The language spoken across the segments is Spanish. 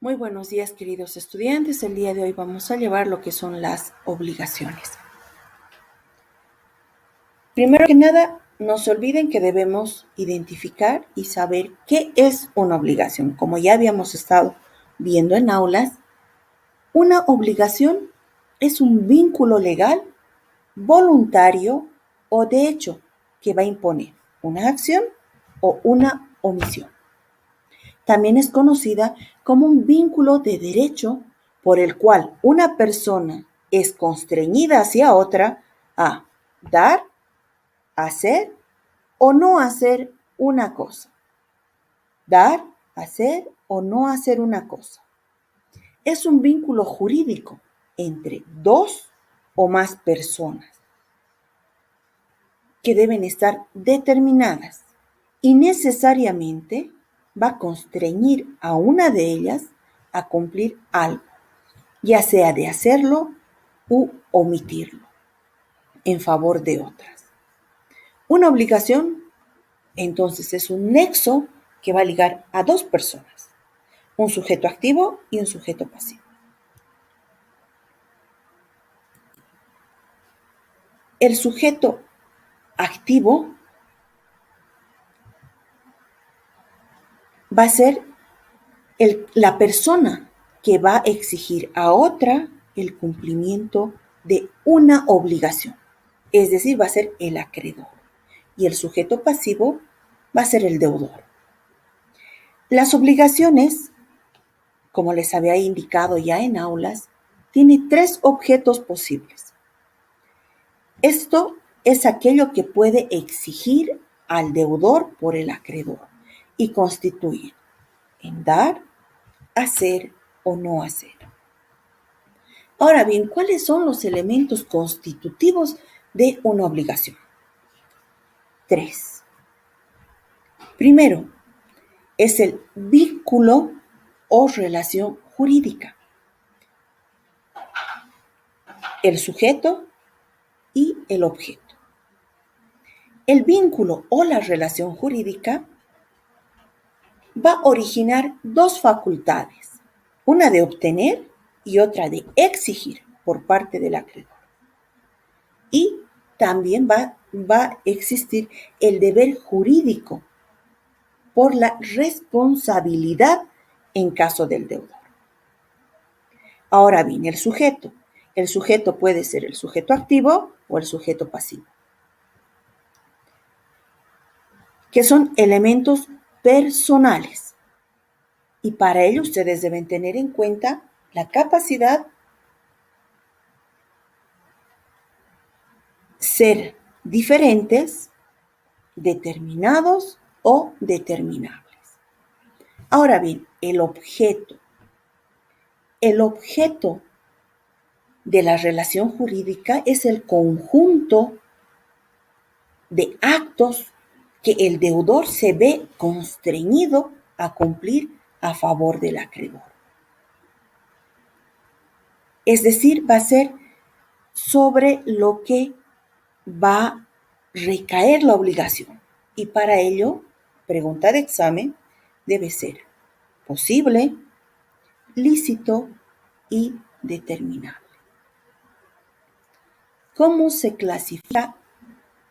Muy buenos días, queridos estudiantes. El día de hoy vamos a llevar lo que son las obligaciones. Primero que nada, no se olviden que debemos identificar y saber qué es una obligación. Como ya habíamos estado viendo en aulas, una obligación es un vínculo legal, voluntario o de hecho que va a imponer una acción o una omisión. También es conocida como un vínculo de derecho por el cual una persona es constreñida hacia otra a dar, hacer o no hacer una cosa. Dar, hacer o no hacer una cosa. Es un vínculo jurídico entre dos o más personas que deben estar determinadas y necesariamente va a constreñir a una de ellas a cumplir algo, ya sea de hacerlo u omitirlo en favor de otras. Una obligación, entonces, es un nexo que va a ligar a dos personas, un sujeto activo y un sujeto pasivo. El sujeto activo va a ser la persona que va a exigir a otra el cumplimiento de una obligación, es decir, va a ser el acreedor, y el sujeto pasivo va a ser el deudor. Las obligaciones, como les había indicado ya en aulas, tiene tres objetos posibles. Esto es aquello que puede exigir al deudor por el acreedor y constituir en dar, hacer o no hacer. Ahora bien, ¿cuáles son los elementos constitutivos de una obligación? Tres. Primero, es el vínculo o relación jurídica. El sujeto y el objeto. El vínculo o la relación jurídica va a originar dos facultades, una de obtener y otra de exigir por parte del acreedor. Y también va a existir el deber jurídico por la responsabilidad en caso del deudor. Ahora bien, el sujeto. El sujeto puede ser el sujeto activo o el sujeto pasivo, que son elementos personales. Y para ello ustedes deben tener en cuenta la capacidad, ser diferentes, determinados o determinables. Ahora bien, el objeto. El objeto de la relación jurídica es el conjunto de actos que el deudor se ve constreñido a cumplir a favor del acreedor. Es decir, va a ser sobre lo que va a recaer la obligación. Y para ello, pregunta de examen debe ser posible, lícito y determinable. ¿Cómo se clasifican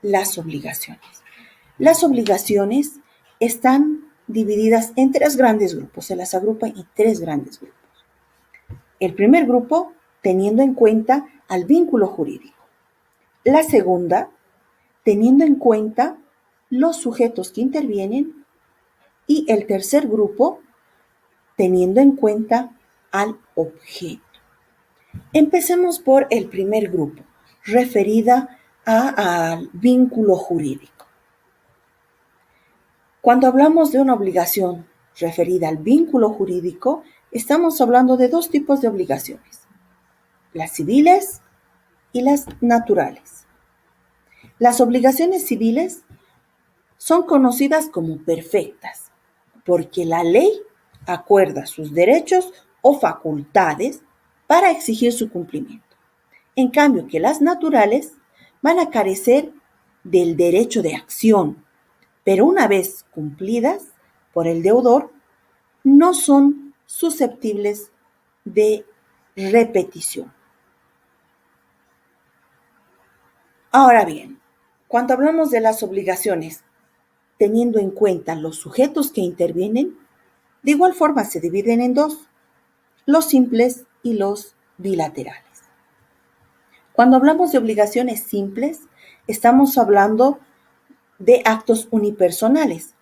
las obligaciones? Las obligaciones están divididas en tres grandes grupos, se las agrupa en tres grandes grupos. El primer grupo, teniendo en cuenta al vínculo jurídico. La segunda, teniendo en cuenta los sujetos que intervienen. Y el tercer grupo, teniendo en cuenta al objeto. Empecemos por el primer grupo, referida al vínculo jurídico. Cuando hablamos de una obligación referida al vínculo jurídico, estamos hablando de dos tipos de obligaciones, las civiles y las naturales. Las obligaciones civiles son conocidas como perfectas, porque la ley acuerda sus derechos o facultades para exigir su cumplimiento. En cambio, que las naturales van a carecer del derecho de acción, pero una vez cumplidas por el deudor, no son susceptibles de repetición. Ahora bien, cuando hablamos de las obligaciones, teniendo en cuenta los sujetos que intervienen, de igual forma se dividen en dos, los simples y los bilaterales. Cuando hablamos de obligaciones simples, estamos hablando de actos unipersonales,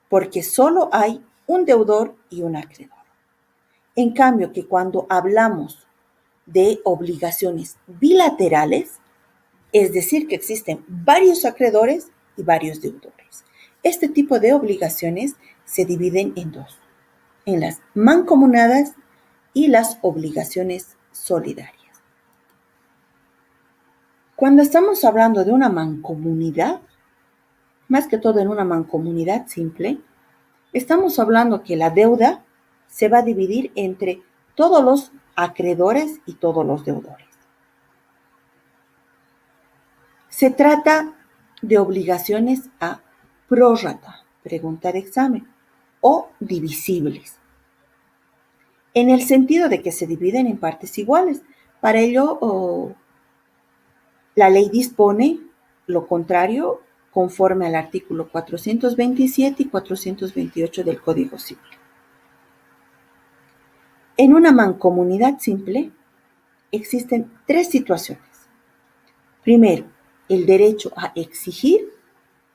porque solo hay un deudor y un acreedor. En cambio, que cuando hablamos de obligaciones bilaterales, es decir, que existen varios acreedores y varios deudores. Este tipo de obligaciones se dividen en dos, en las mancomunadas y las obligaciones solidarias. Cuando estamos hablando de una mancomunidad, más que todo en una mancomunidad simple, estamos hablando que la deuda se va a dividir entre todos los acreedores y todos los deudores. Se trata de obligaciones a prórrata, pregunta de examen, o divisibles, en el sentido de que se dividen en partes iguales. Para ello, la ley dispone lo contrario conforme al artículo 427 y 428 del Código Civil. En una mancomunidad simple existen tres situaciones. Primero, el derecho a exigir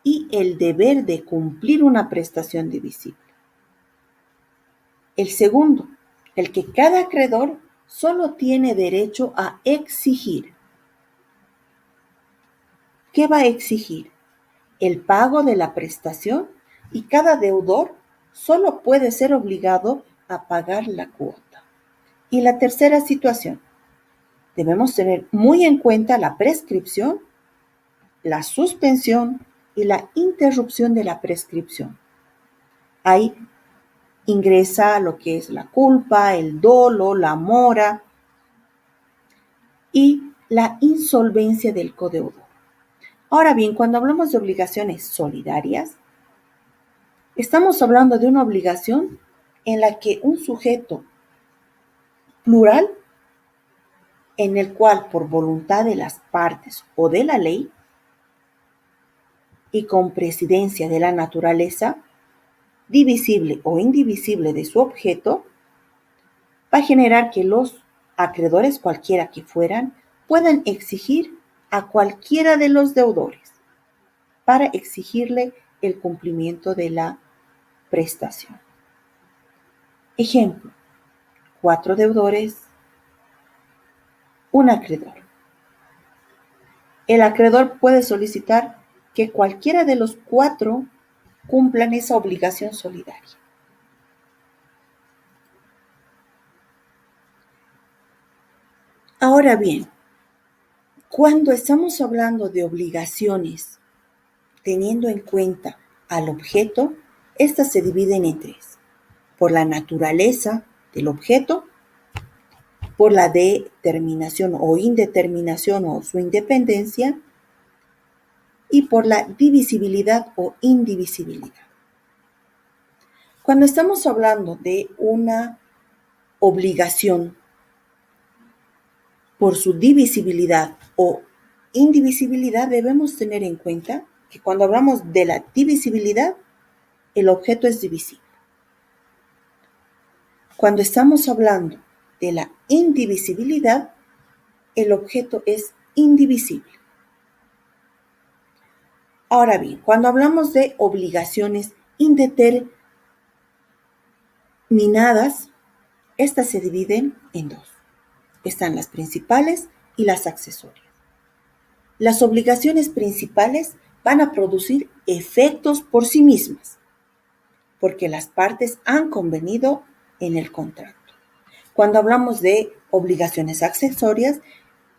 y el deber de cumplir una prestación divisible. El segundo, el que cada acreedor solo tiene derecho a exigir. ¿Qué va a exigir? El pago de la prestación, y cada deudor solo puede ser obligado a pagar la cuota. Y la tercera situación, debemos tener muy en cuenta la prescripción, la suspensión y la interrupción de la prescripción. Ahí ingresa lo que es la culpa, el dolo, la mora y la insolvencia del codeudor. Ahora bien, cuando hablamos de obligaciones solidarias, estamos hablando de una obligación en la que un sujeto plural, en el cual por voluntad de las partes o de la ley y con presidencia de la naturaleza, divisible o indivisible de su objeto, va a generar que los acreedores, cualquiera que fueran, puedan exigir a cualquiera de los deudores para exigirle el cumplimiento de la prestación. Ejemplo, 4 deudores, un acreedor. El acreedor puede solicitar que cualquiera de los 4 cumplan esa obligación solidaria. Ahora bien, cuando estamos hablando de obligaciones, teniendo en cuenta al objeto, estas se dividen en 3. Por la naturaleza del objeto, por la determinación o indeterminación o su independencia, y por la divisibilidad o indivisibilidad. Cuando estamos hablando de una obligación por su divisibilidad o indivisibilidad, debemos tener en cuenta que cuando hablamos de la divisibilidad, el objeto es divisible. Cuando estamos hablando de la indivisibilidad, el objeto es indivisible. Ahora bien, cuando hablamos de obligaciones indeterminadas, estas se dividen en 2. Están las principales y las accesorias. Las obligaciones principales van a producir efectos por sí mismas, porque las partes han convenido en el contrato. Cuando hablamos de obligaciones accesorias,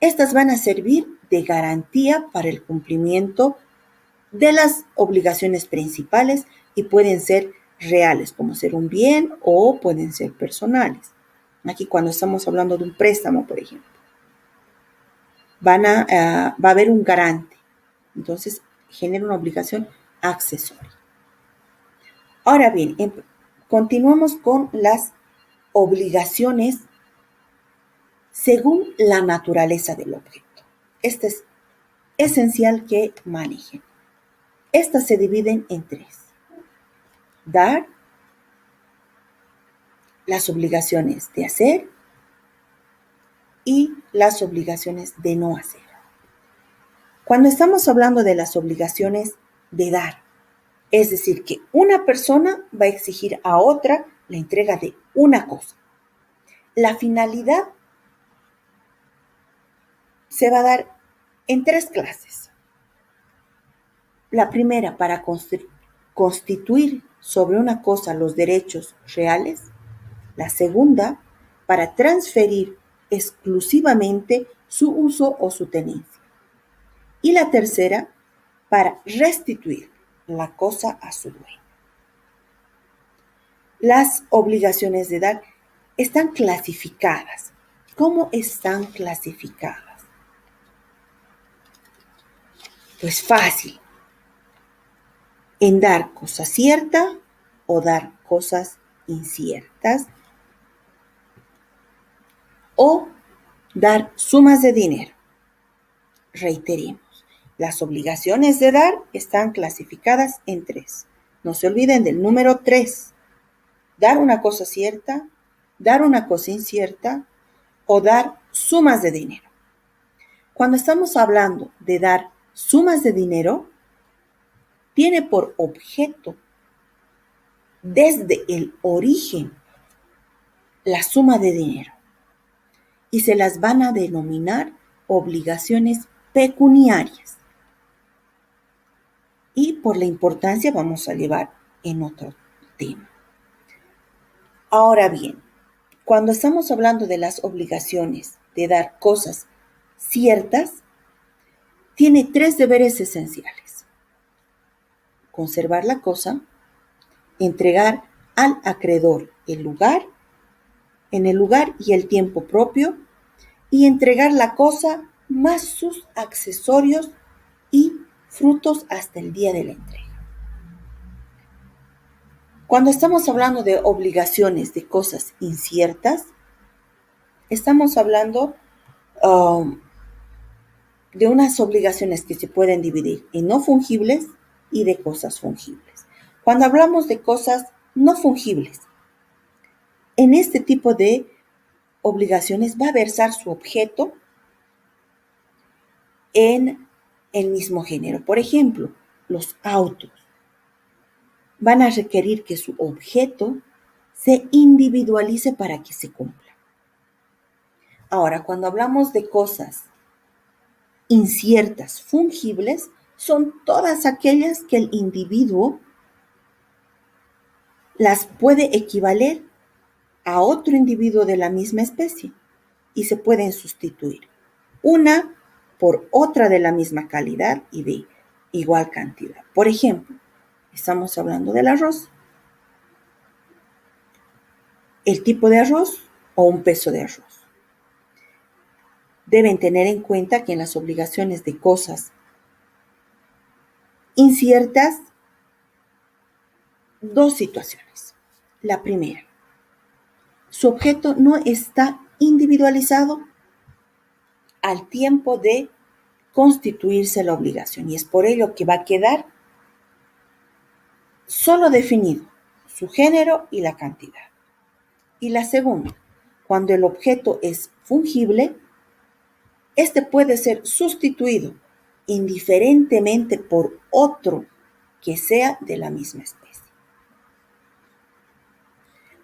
estas van a servir de garantía para el cumplimiento de las obligaciones principales y pueden ser reales, como ser un bien, o pueden ser personales. Aquí cuando estamos hablando de un préstamo, por ejemplo, va a haber un garante. Entonces, genera una obligación accesoria. Ahora bien, continuamos con las obligaciones según la naturaleza del objeto. Esto es esencial que manejen. Estas se dividen en tres: dar, las obligaciones de hacer y las obligaciones de no hacer. Cuando estamos hablando de las obligaciones de dar, es decir, que una persona va a exigir a otra la entrega de una cosa. La finalidad se va a dar en tres clases. La primera, para constituir sobre una cosa los derechos reales. La segunda, para transferir exclusivamente su uso o su tenencia. Y la tercera, para restituir la cosa a su dueño. Las obligaciones de dar están clasificadas. ¿Cómo están clasificadas? Pues fácil. En dar cosa cierta o dar cosas inciertas, o dar sumas de dinero. Reiteremos, las obligaciones de dar están clasificadas en tres. No se olviden del número 3. Dar una cosa cierta, dar una cosa incierta o dar sumas de dinero. Cuando estamos hablando de dar sumas de dinero, tiene por objeto desde el origen la suma de dinero y se las van a denominar obligaciones pecuniarias. Y por la importancia vamos a llevar en otro tema. Ahora bien, cuando estamos hablando de las obligaciones de dar cosas ciertas, tiene tres deberes esenciales: conservar la cosa, entregar al acreedor en el lugar y el tiempo propio, y entregar la cosa más sus accesorios y frutos hasta el día de la entrega. Cuando estamos hablando de obligaciones de cosas inciertas, estamos hablando de unas obligaciones que se pueden dividir en no fungibles y de cosas fungibles. Cuando hablamos de cosas no fungibles, en este tipo de obligaciones va a versar su objeto en el mismo género. Por ejemplo, los autos van a requerir que su objeto se individualice para que se cumpla. Ahora, cuando hablamos de cosas inciertas, fungibles, son todas aquellas que el individuo las puede equivaler a otro individuo de la misma especie y se pueden sustituir una por otra de la misma calidad y de igual cantidad. Por ejemplo, estamos hablando del arroz, el tipo de arroz o un peso de arroz. Deben tener en cuenta que en las obligaciones de cosas inciertas, dos situaciones. La primera, su objeto no está individualizado al tiempo de constituirse la obligación y es por ello que va a quedar solo definido su género y la cantidad. Y la segunda, cuando el objeto es fungible, este puede ser sustituido indiferentemente por otro que sea de la misma especie.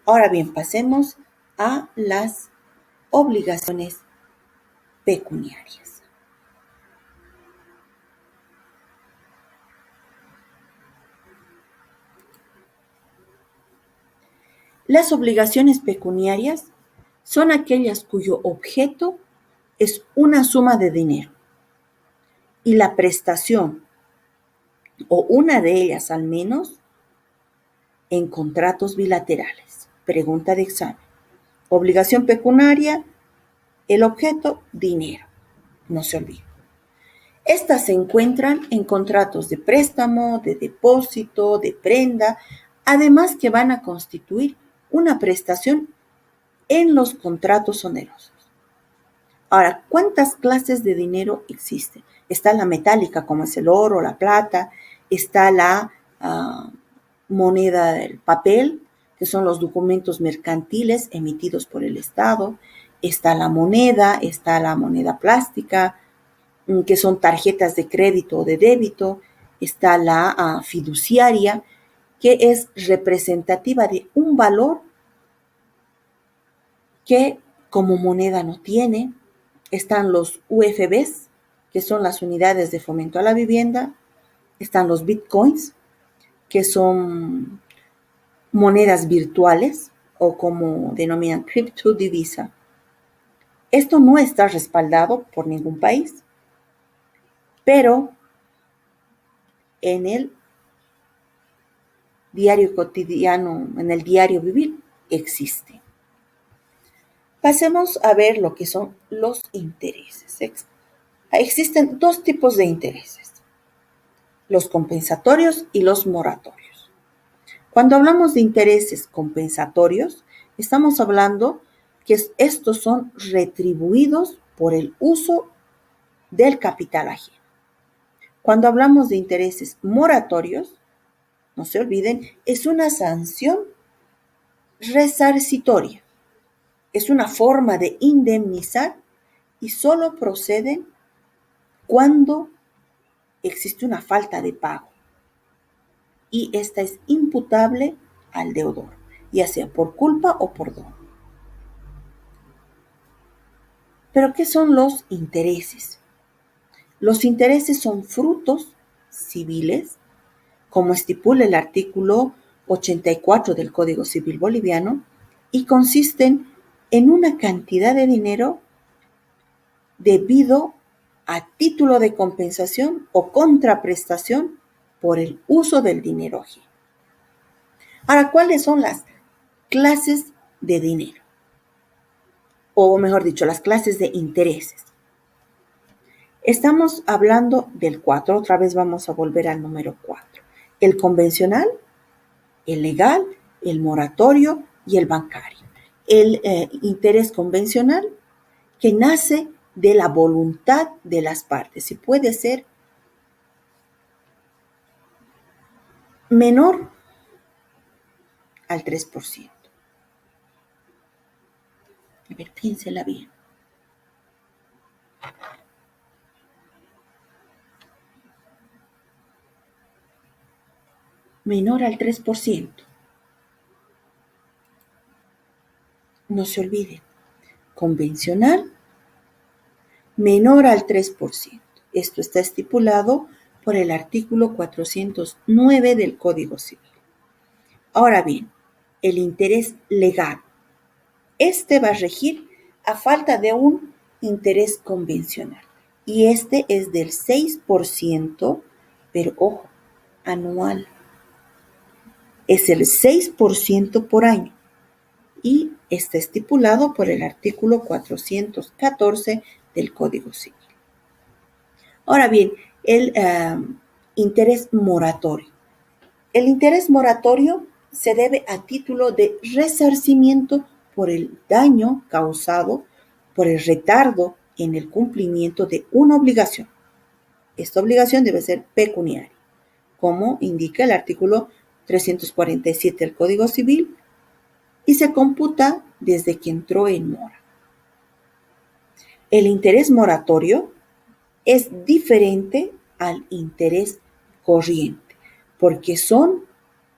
Ahora bien, pasemos a las obligaciones pecuniarias. Las obligaciones pecuniarias son aquellas cuyo objeto es una suma de dinero y la prestación, o una de ellas al menos, en contratos bilaterales. Pregunta de examen. Obligación pecuniaria, el objeto, dinero. No se olvide. Estas se encuentran en contratos de préstamo, de depósito, de prenda, además que van a constituir una prestación en los contratos onerosos. Ahora, ¿cuántas clases de dinero existen? Está la metálica, como es el oro, la plata, está la moneda del papel, que son los documentos mercantiles emitidos por el Estado, está la moneda plástica, que son tarjetas de crédito o de débito, está la fiduciaria, que es representativa de un valor que como moneda no tiene. Están los UFBs, que son las unidades de fomento a la vivienda. Están los bitcoins, que son monedas virtuales o como denominan criptodivisa. Esto no está respaldado por ningún país, pero en el diario cotidiano, en el diario vivir, existe. Pasemos a ver lo que son los intereses. Existen dos tipos de intereses, los compensatorios y los moratorios. Cuando hablamos de intereses compensatorios, estamos hablando que estos son retribuidos por el uso del capital ajeno. Cuando hablamos de intereses moratorios, no se olviden, es una sanción resarcitoria. Es una forma de indemnizar y solo proceden cuando existe una falta de pago y esta es imputable al deudor, ya sea por culpa o por dolo. ¿Pero qué son los intereses? Los intereses son frutos civiles, como estipula el artículo 84 del Código Civil Boliviano, y consisten en una cantidad de dinero debido a título de compensación o contraprestación por el uso del dinero ajeno. Ahora, ¿cuáles son las clases de dinero? O mejor dicho, las clases de intereses. Estamos hablando del 4, otra vez vamos a volver al número 4. El convencional, el legal, el moratorio y el bancario. El interés convencional que nace de la voluntad de las partes y puede ser menor al 3%. A ver, piénsela bien. Menor al 3%. No se olviden. Convencional, menor al 3%. Esto está estipulado por el artículo 409 del Código Civil. Ahora bien, el interés legal. Este va a regir a falta de un interés convencional. Y este es del 6%, pero ojo, anual. Es el 6% por año. Y está estipulado por el artículo 414 del Código Civil. Ahora bien, el interés moratorio. El interés moratorio se debe a título de resarcimiento por el daño causado por el retardo en el cumplimiento de una obligación. Esta obligación debe ser pecuniaria, como indica el artículo 347 del Código Civil, y se computa desde que entró en mora. El interés moratorio es diferente al interés corriente, porque son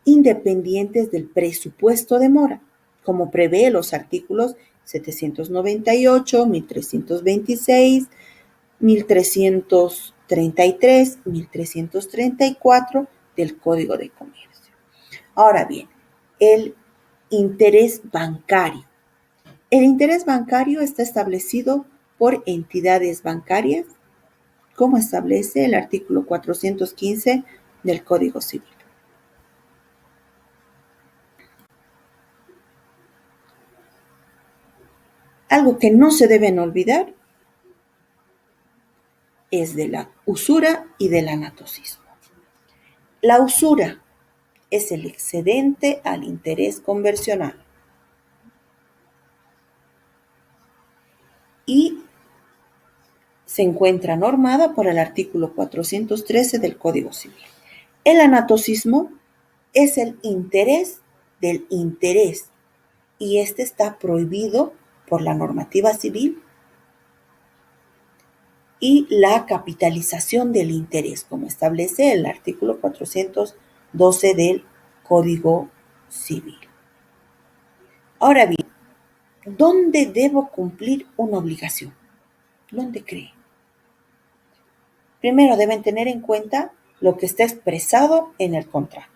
independientes del presupuesto de mora, como prevé los artículos 798, 1326, 1333, 1334 del Código de Comercio. Ahora bien, el interés bancario. El interés bancario está establecido por entidades bancarias, como establece el artículo 415 del Código Civil. Algo que no se deben olvidar es de la usura y del anatocismo. La usura es el excedente al interés convencional. y se encuentra normada por el artículo 413 del Código Civil. El anatocismo es el interés del interés y este está prohibido por la normativa civil y la capitalización del interés, como establece el artículo 412 del Código Civil. Ahora bien, ¿dónde debo cumplir una obligación? ¿Dónde cree? Primero deben tener en cuenta lo que está expresado en el contrato.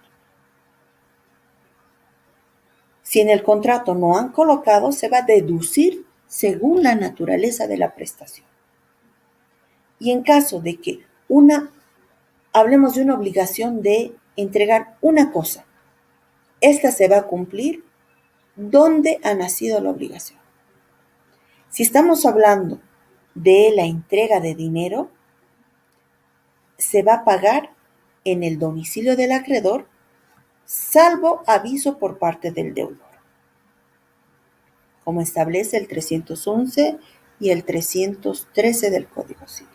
Si en el contrato no han colocado, se va a deducir según la naturaleza de la prestación. Y en caso de que hablemos de una obligación de entregar una cosa, esta se va a cumplir donde ha nacido la obligación. Si estamos hablando de la entrega de dinero, se va a pagar en el domicilio del acreedor, salvo aviso por parte del deudor, como establece el 311 y el 313 del Código Civil.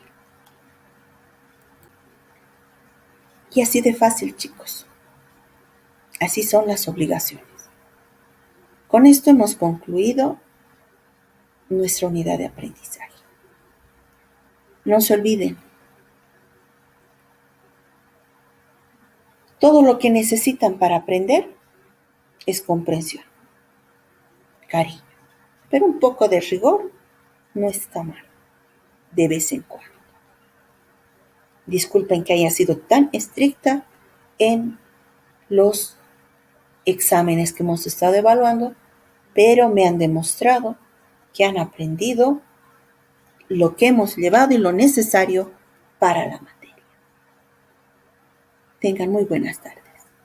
Y así de fácil, chicos. Así son las obligaciones. Con esto hemos concluido nuestra unidad de aprendizaje. No se olviden, todo lo que necesitan para aprender es comprensión, cariño, pero un poco de rigor no está mal, de vez en cuando. Disculpen que haya sido tan estricta en los exámenes que hemos estado evaluando, pero me han demostrado que han aprendido lo que hemos llevado y lo necesario para la materia. Tengan muy buenas tardes.